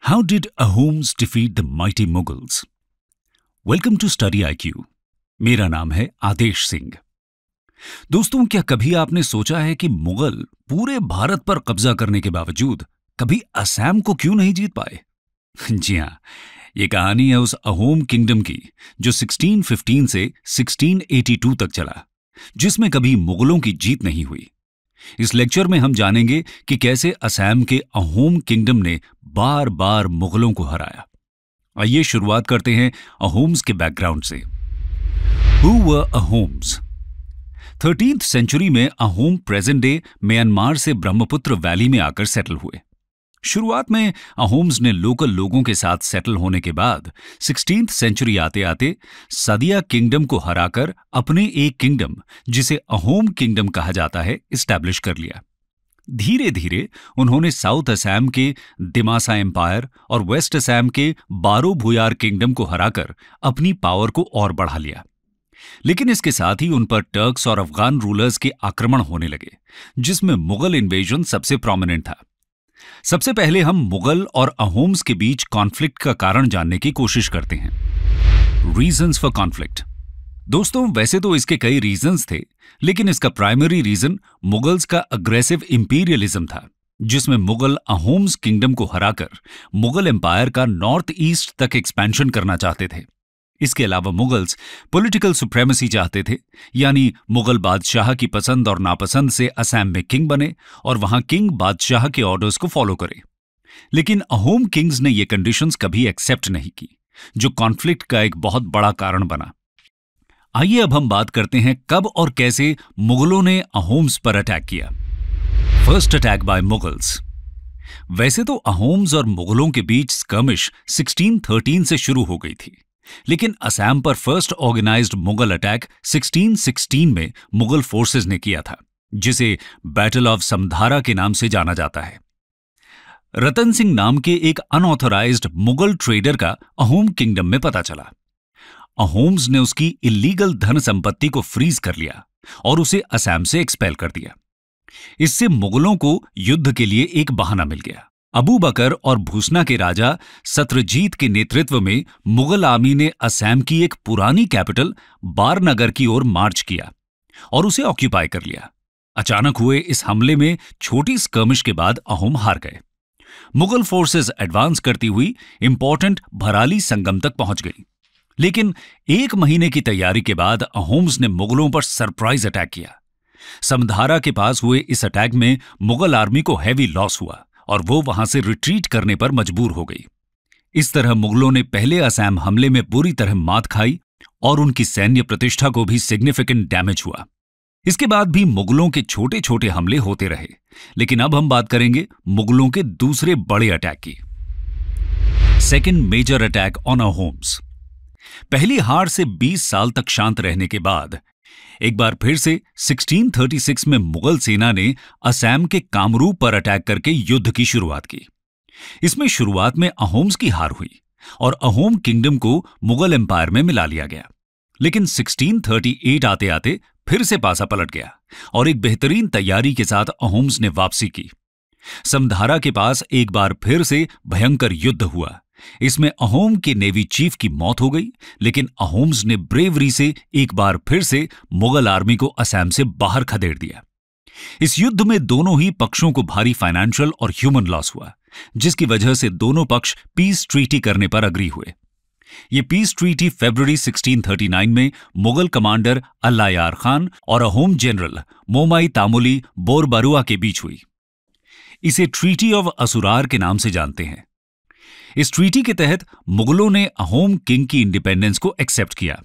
How did Ahoms defeat the mighty Mughals? Welcome to Study IQ. मेरा नाम है आदेश सिंह। दोस्तों, क्या कभी आपने सोचा है कि मुगल पूरे भारत पर कब्जा करने के बावजूद कभी असम को क्यों नहीं जीत पाए? जी हां, ये कहानी है उस अहोम किंगडम की जो 1615 से 1682 तक चला, जिसमें कभी मुगलों की जीत नहीं हुई। इस लेक्चर में हम जानेंगे कि कैसे असम के अहोम किंगडम ने बार बार मुगलों को हराया। आइए शुरुआत करते हैं अहोम्स के बैकग्राउंड से। Who were Ahoms? 13th century में अहोम प्रेजेंट डे म्यांमार से ब्रह्मपुत्र वैली में आकर सेटल हुए। शुरुआत में अहोम्स ने लोकल लोगों के साथ सेटल होने के बाद 16th सेंचुरी आते आते सदिया किंगडम को हराकर अपने एक किंगडम, जिसे अहोम किंगडम कहा जाता है, इस्टेब्लिश कर लिया। धीरे धीरे उन्होंने साउथ असम के दिमासा एम्पायर और वेस्ट असम के बारो भुयार किंगडम को हराकर अपनी पावर को और बढ़ा लिया। लेकिन इसके साथ ही उन पर टर्क्स और अफगान रूलर्स के आक्रमण होने लगे, जिसमें मुगल इन्वेजन सबसे प्रोमिनेंट था। सबसे पहले हम मुगल और अहोम्स के बीच कॉन्फ्लिक्ट का कारण जानने की कोशिश करते हैं। Reasons for conflict. दोस्तों, वैसे तो इसके कई रीजंस थे, लेकिन इसका प्राइमरी रीजन मुगल्स का अग्रेसिव इंपीरियलिज्म था, जिसमें मुगल अहोम्स किंगडम को हराकर मुगल एम्पायर का नॉर्थ ईस्ट तक एक्सपेंशन करना चाहते थे। इसके अलावा मुगल्स पॉलिटिकल सुप्रेमेसी चाहते थे, यानी मुगल बादशाह की पसंद और नापसंद से असम में किंग बने और वहां किंग बादशाह के ऑर्डर्स को फॉलो करे। लेकिन अहोम किंग्स ने ये कंडीशंस कभी एक्सेप्ट नहीं की, जो कॉन्फ्लिक्ट का एक बहुत बड़ा कारण बना। आइए अब हम बात करते हैं कब और कैसे मुगलों ने अहोम्स पर अटैक किया। First attack by Mughals. वैसे तो अहोम्स और मुगलों के बीच स्कर्मिश 1613 से शुरू हो गई थी, लेकिन असम पर फर्स्ट ऑर्गेनाइज्ड मुगल अटैक 1616 में मुगल फोर्सेस ने किया था, जिसे बैटल ऑफ समधारा के नाम से जाना जाता है। रतन सिंह नाम के एक अनऑथराइज्ड मुगल ट्रेडर का अहोम किंगडम में पता चला। अहोम्स ने उसकी इलीगल धन संपत्ति को फ्रीज कर लिया और उसे असम से एक्सपेल कर दिया। इससे मुगलों को युद्ध के लिए एक बहाना मिल गया। अबू बकर और भूसना के राजा सत्रजीत के नेतृत्व में मुगल आर्मी ने असम की एक पुरानी कैपिटल बारनगर की ओर मार्च किया और उसे ऑक्यूपाई कर लिया। अचानक हुए इस हमले में छोटी स्कर्मिश के बाद अहोम हार गए। मुगल फोर्सेस एडवांस करती हुई इंपॉर्टेंट भराली संगम तक पहुंच गई, लेकिन एक महीने की तैयारी के बाद अहोम्स ने मुगलों पर सरप्राइज अटैक किया। समधारा के पास हुए इस अटैक में मुगल आर्मी को हैवी लॉस हुआ और वो वहां से रिट्रीट करने पर मजबूर हो गई। इस तरह मुगलों ने पहले असम हमले में बुरी तरह मात खाई और उनकी सैन्य प्रतिष्ठा को भी सिग्निफिकेंट डैमेज हुआ। इसके बाद भी मुगलों के छोटे छोटे हमले होते रहे, लेकिन अब हम बात करेंगे मुगलों के दूसरे बड़े अटैक की। Second major attack on Ahoms. पहली हार से 20 साल तक शांत रहने के बाद एक बार फिर से 1636 में मुगल सेना ने असम के कामरूप पर अटैक करके युद्ध की शुरुआत की। इसमें शुरुआत में अहोम्स की हार हुई और अहोम किंगडम को मुगल एम्पायर में मिला लिया गया। लेकिन 1638 आते आते फिर से पासा पलट गया और एक बेहतरीन तैयारी के साथ अहोम्स ने वापसी की। समधारा के पास एक बार फिर से भयंकर युद्ध हुआ। इसमें अहोम के नेवी चीफ की मौत हो गई, लेकिन अहोम्स ने ब्रेवरी से एक बार फिर से मुगल आर्मी को असम से बाहर खदेड़ दिया। इस युद्ध में दोनों ही पक्षों को भारी फाइनेंशियल और ह्यूमन लॉस हुआ, जिसकी वजह से दोनों पक्ष पीस ट्रीटी करने पर अग्री हुए। ये पीस ट्रीटी फरवरी 1639 में मुगल कमांडर अल्लायार खान और अहोम जनरल मोमाई तामुली बोरबरुआ के बीच हुई। इसे ट्रीटी ऑफ असुरार के नाम से जानते हैं। इस ट्रीटी के तहत मुगलों ने अहोम किंग की इंडिपेंडेंस को एक्सेप्ट किया।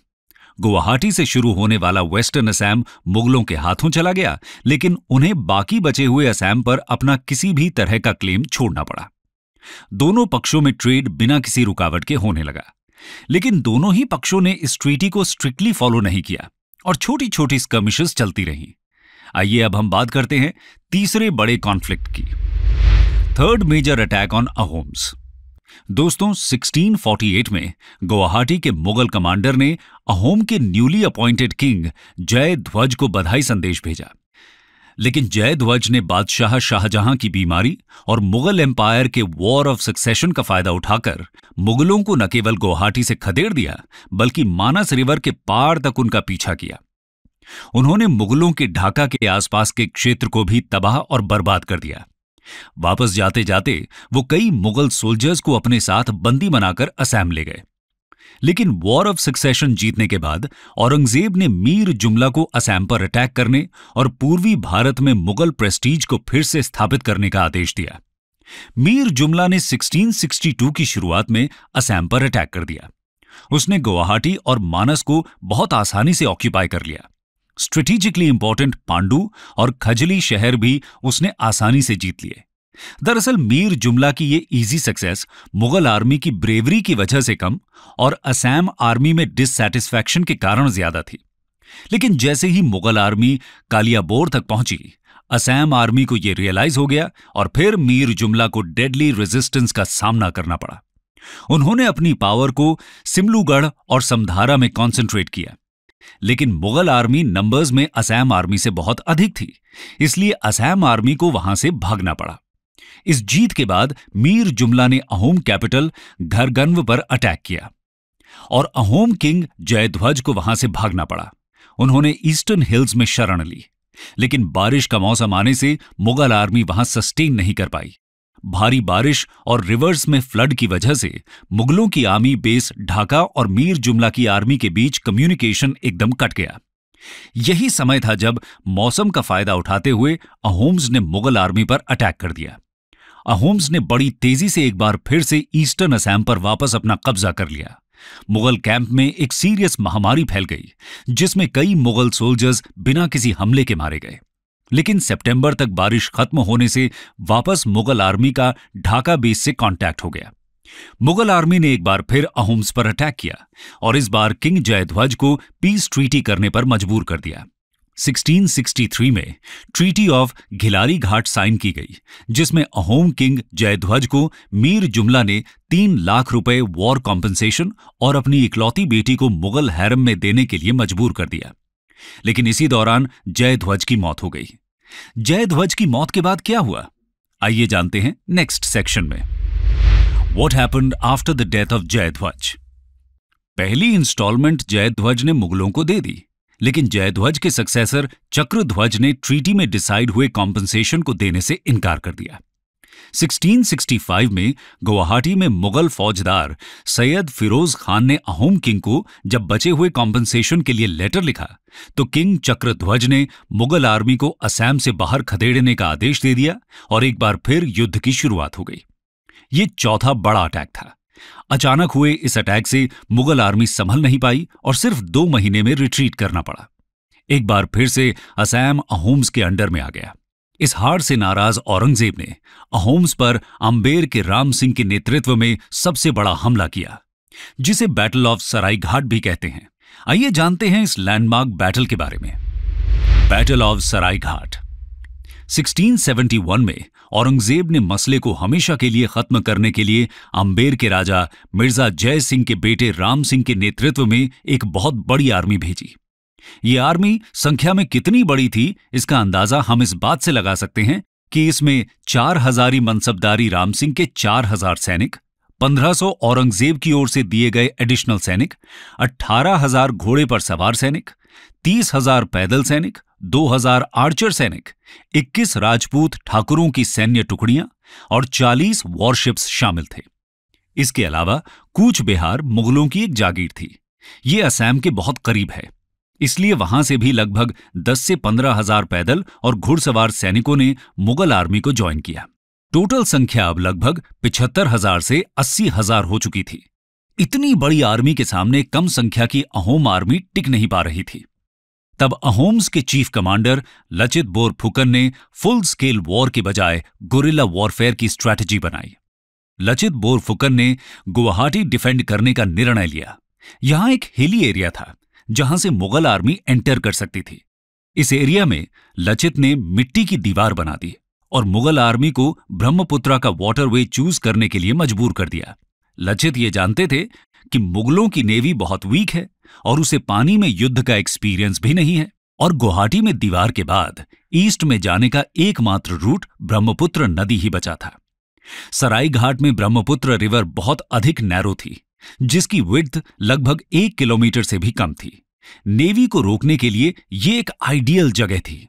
गुवाहाटी से शुरू होने वाला वेस्टर्न असम मुगलों के हाथों चला गया, लेकिन उन्हें बाकी बचे हुए असम पर अपना किसी भी तरह का क्लेम छोड़ना पड़ा। दोनों पक्षों में ट्रेड बिना किसी रुकावट के होने लगा, लेकिन दोनों ही पक्षों ने इस ट्रीटी को स्ट्रिक्टली फॉलो नहीं किया और छोटी छोटी स्कर्मिशेस चलती रहीं। आइए अब हम बात करते हैं तीसरे बड़े कॉन्फ्लिक्ट की। Third major attack on Ahoms. दोस्तों, 1648 में गुवाहाटी के मुगल कमांडर ने अहोम के न्यूली अपॉइंटेड किंग जय ध्वज को बधाई संदेश भेजा। लेकिन जयध्वज ने बादशाह शाहजहां की बीमारी और मुगल एम्पायर के वॉर ऑफ सक्सेशन का फायदा उठाकर मुगलों को न केवल गुवाहाटी से खदेड़ दिया बल्कि मानस रिवर के पार तक उनका पीछा किया। उन्होंने मुगलों के ढाका के आसपास के क्षेत्र को भी तबाह और बर्बाद कर दिया। वापस जाते जाते वो कई मुगल सोल्जर्स को अपने साथ बंदी बनाकर असम ले गए। लेकिन वॉर ऑफ सक्सेशन जीतने के बाद औरंगजेब ने मीर जुमला को असम पर अटैक करने और पूर्वी भारत में मुगल प्रेस्टीज को फिर से स्थापित करने का आदेश दिया। मीर जुमला ने 1662 की शुरुआत में असम पर अटैक कर दिया। उसने गुवाहाटी और मानस को बहुत आसानी से ऑक्यूपाई कर लिया। स्ट्रेटेजिकली इंपॉर्टेंट पांडु और खजली शहर भी उसने आसानी से जीत लिए। दरअसल मीर जुमला की ये इजी सक्सेस मुगल आर्मी की ब्रेवरी की वजह से कम और असम आर्मी में डिससैटिस्फैक्शन के कारण ज्यादा थी। लेकिन जैसे ही मुगल आर्मी कालियाबोर तक पहुंची, असम आर्मी को यह रियलाइज हो गया और फिर मीर जुमला को डेडली रेजिस्टेंस का सामना करना पड़ा। उन्होंने अपनी पावर को सिमलुगढ़ और समधारा में कॉन्सेंट्रेट किया। लेकिन मुगल आर्मी नंबर्स में असम आर्मी से बहुत अधिक थी, इसलिए असम आर्मी को वहां से भागना पड़ा। इस जीत के बाद मीर जुमला ने अहोम कैपिटल घरगन्व पर अटैक किया और अहोम किंग जयध्वज को वहां से भागना पड़ा। उन्होंने ईस्टर्न हिल्स में शरण ली, लेकिन बारिश का मौसम आने से मुगल आर्मी वहां सस्टेन नहीं कर पाई। भारी बारिश और रिवर्स में फ्लड की वजह से मुगलों की आर्मी बेस ढाका और मीर जुमला की आर्मी के बीच कम्युनिकेशन एकदम कट गया। यही समय था जब मौसम का फायदा उठाते हुए अहोम्स ने मुगल आर्मी पर अटैक कर दिया। अहोम्स ने बड़ी तेजी से एक बार फिर से ईस्टर्न असम पर वापस अपना कब्जा कर लिया। मुगल कैंप में एक सीरियस महामारी फैल गई, जिसमें कई मुगल सोल्जर्स बिना किसी हमले के मारे गए। लेकिन सितंबर तक बारिश खत्म होने से वापस मुगल आर्मी का ढाका बेस से कांटेक्ट हो गया। मुगल आर्मी ने एक बार फिर अहोम्स पर अटैक किया और इस बार किंग जयध्वज को पीस ट्रीटी करने पर मजबूर कर दिया। 1663 में ट्रीटी ऑफ घिलारी घाट साइन की गई, जिसमें अहोम किंग जयध्वज को मीर जुमला ने 3 लाख रुपए वॉर कॉम्पनसेशन और अपनी इकलौती बेटी को मुगल हैरम में देने के लिए मजबूर कर दिया। लेकिन इसी दौरान जयध्वज की मौत हो गई। जयध्वज की मौत के बाद क्या हुआ, आइए जानते हैं नेक्स्ट सेक्शन में। What happened after the death of Jaidhwaj? पहली इंस्टॉलमेंट जयध्वज ने मुगलों को दे दी, लेकिन जयध्वज के सक्सेसर चक्रध्वज ने ट्रीटी में डिसाइड हुए कॉम्पनसेशन को देने से इनकार कर दिया। 1665 में गुवाहाटी में मुगल फौजदार सैयद फिरोज खान ने अहोम किंग को जब बचे हुए कॉम्पनसेशन के लिए लेटर लिखा, तो किंग चक्रध्वज ने मुगल आर्मी को असम से बाहर खदेड़ने का आदेश दे दिया और एक बार फिर युद्ध की शुरुआत हो गई। ये चौथा बड़ा अटैक था। अचानक हुए इस अटैक से मुगल आर्मी संभल नहीं पाई और सिर्फ 2 महीने में रिट्रीट करना पड़ा। एक बार फिर से असम अहोम्स के अंडर में आ गया। इस हार से नाराज औरंगजेब ने अहोम्स पर अंबेर के राम सिंह के नेतृत्व में सबसे बड़ा हमला किया, जिसे बैटल ऑफ सरायघाट भी कहते हैं। आइए जानते हैं इस लैंडमार्क बैटल के बारे में। बैटल ऑफ सरायघाट 1671 में औरंगजेब ने मसले को हमेशा के लिए खत्म करने के लिए अंबेर के राजा मिर्जा जय सिंह के बेटे राम सिंह के नेतृत्व में एक बहुत बड़ी आर्मी भेजी। ये आर्मी संख्या में कितनी बड़ी थी, इसका अंदाजा हम इस बात से लगा सकते हैं कि इसमें 4000 मनसबदारी राम सिंह के 4000 सैनिक, 1500 औरंगजेब की ओर से दिए गए एडिशनल सैनिक, 18000 घोड़े पर सवार सैनिक, 30,000 पैदल सैनिक, 2000 आर्चर सैनिक, 21 राजपूत ठाकुरों की सैन्य टुकड़ियां और 40 वॉरशिप्स शामिल थे। इसके अलावा कूच बिहार मुगलों की एक जागीर थी। ये असम के बहुत करीब है, इसलिए वहां से भी लगभग 10 से 15,000 पैदल और घुड़सवार सैनिकों ने मुगल आर्मी को ज्वाइन किया। टोटल संख्या अब लगभग 75,000 से 80,000 हो चुकी थी। इतनी बड़ी आर्मी के सामने कम संख्या की अहोम आर्मी टिक नहीं पा रही थी। तब अहोम्स के चीफ कमांडर लचित बोरफुकन ने फुल स्केल वॉर के बजाय गुरिल्ला वॉरफेयर की स्ट्रैटेजी बनाई। लचित बोरफुकन ने गुवाहाटी डिफेंड करने का निर्णय लिया। यहां एक हिली एरिया था जहां से मुगल आर्मी एंटर कर सकती थी। इस एरिया में लचित ने मिट्टी की दीवार बना दी और मुगल आर्मी को ब्रह्मपुत्रा का वाटरवे चूज करने के लिए मजबूर कर दिया। लचित ये जानते थे कि मुगलों की नेवी बहुत वीक है और उसे पानी में युद्ध का एक्सपीरियंस भी नहीं है, और गुवाहाटी में दीवार के बाद ईस्ट में जाने का एकमात्र रूट ब्रह्मपुत्र नदी ही बचा था। सरायघाट में ब्रह्मपुत्र रिवर बहुत अधिक नैरो थी, जिसकी विड्थ लगभग 1 किलोमीटर से भी कम थी। नेवी को रोकने के लिए यह एक आइडियल जगह थी।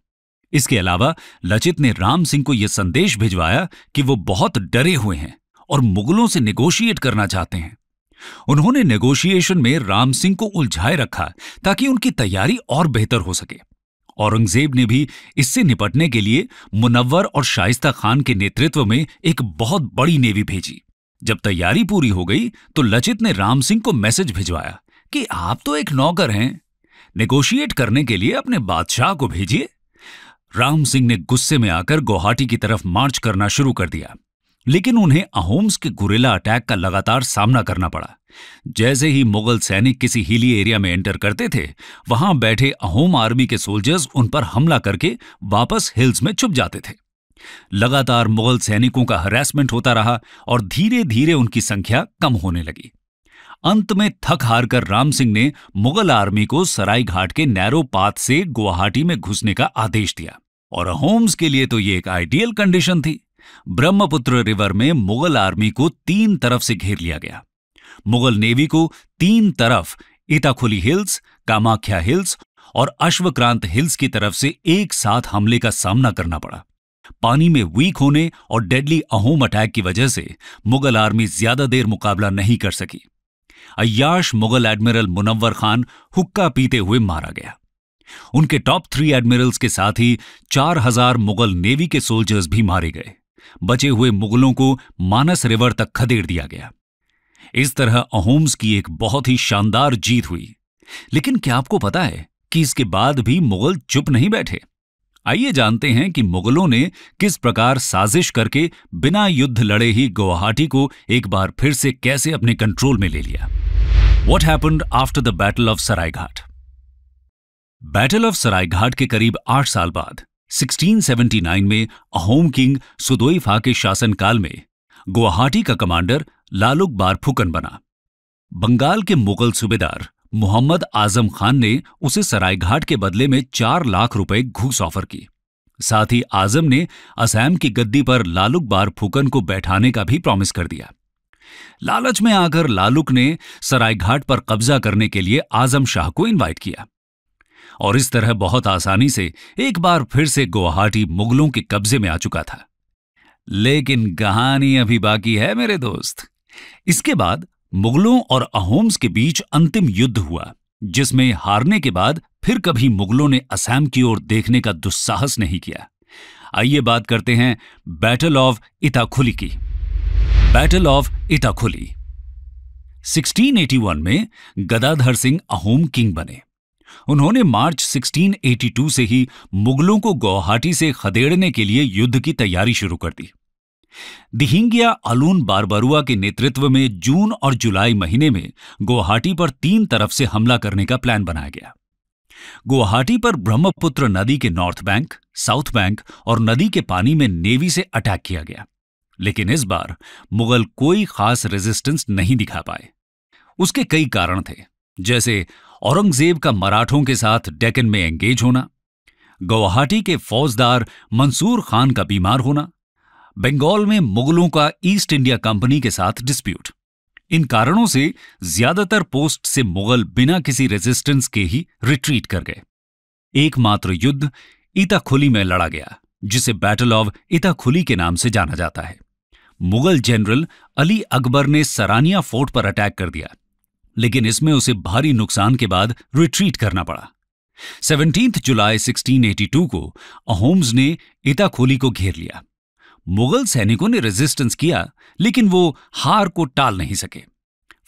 इसके अलावा लचित ने राम सिंह को यह संदेश भिजवाया कि वो बहुत डरे हुए हैं और मुगलों से नेगोशिएट करना चाहते हैं। उन्होंने नेगोशिएशन में राम सिंह को उलझाए रखा ताकि उनकी तैयारी और बेहतर हो सके। औरंगजेब ने भी इससे निपटने के लिए मुनव्वर और शाइस्ता खान के नेतृत्व में एक बहुत बड़ी नेवी भेजी। जब तैयारी पूरी हो गई तो लचित ने राम सिंह को मैसेज भिजवाया कि आप तो एक नौकर हैं, नेगोशिएट करने के लिए अपने बादशाह को भेजिए। राम सिंह ने गुस्से में आकर गुवाहाटी की तरफ मार्च करना शुरू कर दिया, लेकिन उन्हें अहोम्स के गुरिल्ला अटैक का लगातार सामना करना पड़ा। जैसे ही मुगल सैनिक किसी हिली एरिया में एंटर करते थे, वहां बैठे अहोम आर्मी के सोल्जर्स उन पर हमला करके वापस हिल्स में छुप जाते थे। लगातार मुगल सैनिकों का हरासमेंट होता रहा और धीरे धीरे उनकी संख्या कम होने लगी। अंत में थक हार कर राम सिंह ने मुगल आर्मी को सरायघाट के नैरो पाथ से गुवाहाटी में घुसने का आदेश दिया और अहोम्स के लिए तो ये एक आइडियल कंडीशन थी। ब्रह्मपुत्र रिवर में मुगल आर्मी को 3 तरफ से घेर लिया गया। मुगल नेवी को 3 तरफ इताखुली हिल्स, कामाख्या हिल्स और अश्वक्रांत हिल्स की तरफ से एक साथ हमले का सामना करना पड़ा। पानी में वीक होने और डेडली अहोम अटैक की वजह से मुगल आर्मी ज्यादा देर मुकाबला नहीं कर सकी। अय्याश मुगल एडमिरल मुनव्वर खान हुक्का पीते हुए मारा गया। उनके टॉप 3 एडमिरल्स के साथ ही 4000 मुगल नेवी के सोल्जर्स भी मारे गए। बचे हुए मुगलों को मानस रिवर तक खदेड़ दिया गया। इस तरह अहोम्स की एक बहुत ही शानदार जीत हुई। लेकिन क्या आपको पता है कि इसके बाद भी मुगल चुप नहीं बैठे? आइए जानते हैं कि मुगलों ने किस प्रकार साजिश करके बिना युद्ध लड़े ही गुवाहाटी को एक बार फिर से कैसे अपने कंट्रोल में ले लिया। What happened after the Battle of Saraighat? Battle of Saraighat के करीब 8 साल बाद 1679 में अहोम किंग सुदोइफा के शासनकाल में गुवाहाटी का कमांडर लालुक बारफुकन बना। बंगाल के मुगल सूबेदार मोहम्मद आजम खान ने उसे सरायघाट के बदले में 4 लाख रुपए घूस ऑफर की। साथ ही आजम ने असम की गद्दी पर लालुक बारफुकन को बैठाने का भी प्रॉमिस कर दिया। लालच में आकर लालुक ने सरायघाट पर कब्जा करने के लिए आजम शाह को इनवाइट किया और इस तरह बहुत आसानी से एक बार फिर से गुवाहाटी मुगलों के कब्जे में आ चुका था। लेकिन कहानी अभी बाकी है मेरे दोस्त। इसके बाद मुगलों और अहोम्स के बीच अंतिम युद्ध हुआ, जिसमें हारने के बाद फिर कभी मुगलों ने असम की ओर देखने का दुस्साहस नहीं किया। आइए बात करते हैं बैटल ऑफ इताखुली की। बैटल ऑफ इताखुली 1681 में गदाधर सिंह अहोम किंग बने। उन्होंने मार्च 1682 से ही मुगलों को गुवाहाटी से खदेड़ने के लिए युद्ध की तैयारी शुरू कर दी। दिहिंगिया अलून बारबरुआ के नेतृत्व में जून और जुलाई महीने में गुवाहाटी पर 3 तरफ से हमला करने का प्लान बनाया गया। गुवाहाटी पर ब्रह्मपुत्र नदी के नॉर्थ बैंक, साउथ बैंक और नदी के पानी में नेवी से अटैक किया गया, लेकिन इस बार मुगल कोई खास रेजिस्टेंस नहीं दिखा पाए। उसके कई कारण थे, जैसे औरंगजेब का मराठों के साथ डेक्कन में एंगेज होना, गुवाहाटी के फौजदार मंसूर खान का बीमार होना, बंगाल में मुगलों का ईस्ट इंडिया कंपनी के साथ डिस्प्यूट। इन कारणों से ज्यादातर पोस्ट से मुगल बिना किसी रेजिस्टेंस के ही रिट्रीट कर गए। एकमात्र युद्ध इताखुली में लड़ा गया, जिसे बैटल ऑफ इताखुली के नाम से जाना जाता है। मुगल जनरल अली अकबर ने सरानिया फोर्ट पर अटैक कर दिया, लेकिन इसमें उसे भारी नुकसान के बाद रिट्रीट करना पड़ा। 17 जुलाई 1682 को अहोम्स ने इताखुली को घेर लिया। मुगल सैनिकों ने रेजिस्टेंस किया, लेकिन वो हार को टाल नहीं सके।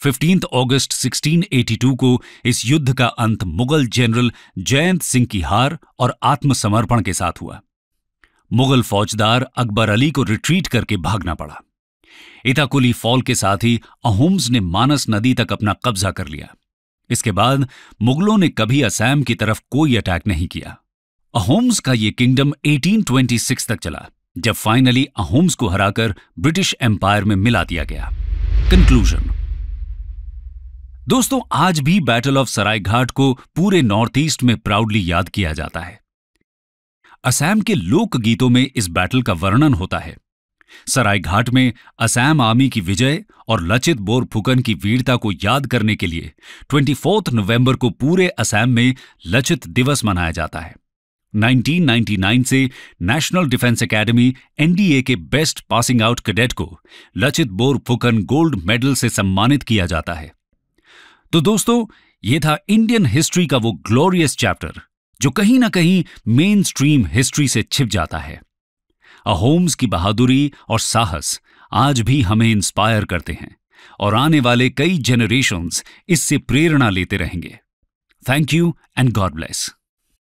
15 अगस्त 1682 को इस युद्ध का अंत मुगल जनरल जयंत सिंह की हार और आत्मसमर्पण के साथ हुआ। मुगल फौजदार अकबर अली को रिट्रीट करके भागना पड़ा। इताकुली फॉल के साथ ही अहोम्स ने मानस नदी तक अपना कब्जा कर लिया। इसके बाद मुगलों ने कभी असम की तरफ कोई अटैक नहीं किया। अहोम्स का ये किंगडम 1826 तक चला, जब फाइनली अहोम्स को हराकर ब्रिटिश एम्पायर में मिला दिया गया। कंक्लूजन। दोस्तों, आज भी बैटल ऑफ सरायघाट को पूरे नॉर्थ ईस्ट में प्राउडली याद किया जाता है। असम के लोक गीतों में इस बैटल का वर्णन होता है। सरायघाट में असम आर्मी की विजय और लचित बोरफुकन की वीरता को याद करने के लिए 24 नवंबर को पूरे असम में लचित दिवस मनाया जाता है। 1999 से नेशनल डिफेंस एकेडमी एनडीए के बेस्ट पासिंग आउट कैडेट को लचित बोरफुकन गोल्ड मेडल से सम्मानित किया जाता है। तो दोस्तों, ये था इंडियन हिस्ट्री का वो ग्लोरियस चैप्टर जो कहीं ना कहीं मेन स्ट्रीम हिस्ट्री से छिप जाता है। अहोम्स की बहादुरी और साहस आज भी हमें इंस्पायर करते हैं और आने वाले कई जेनरेशंस इससे प्रेरणा लेते रहेंगे। Thank you and God bless.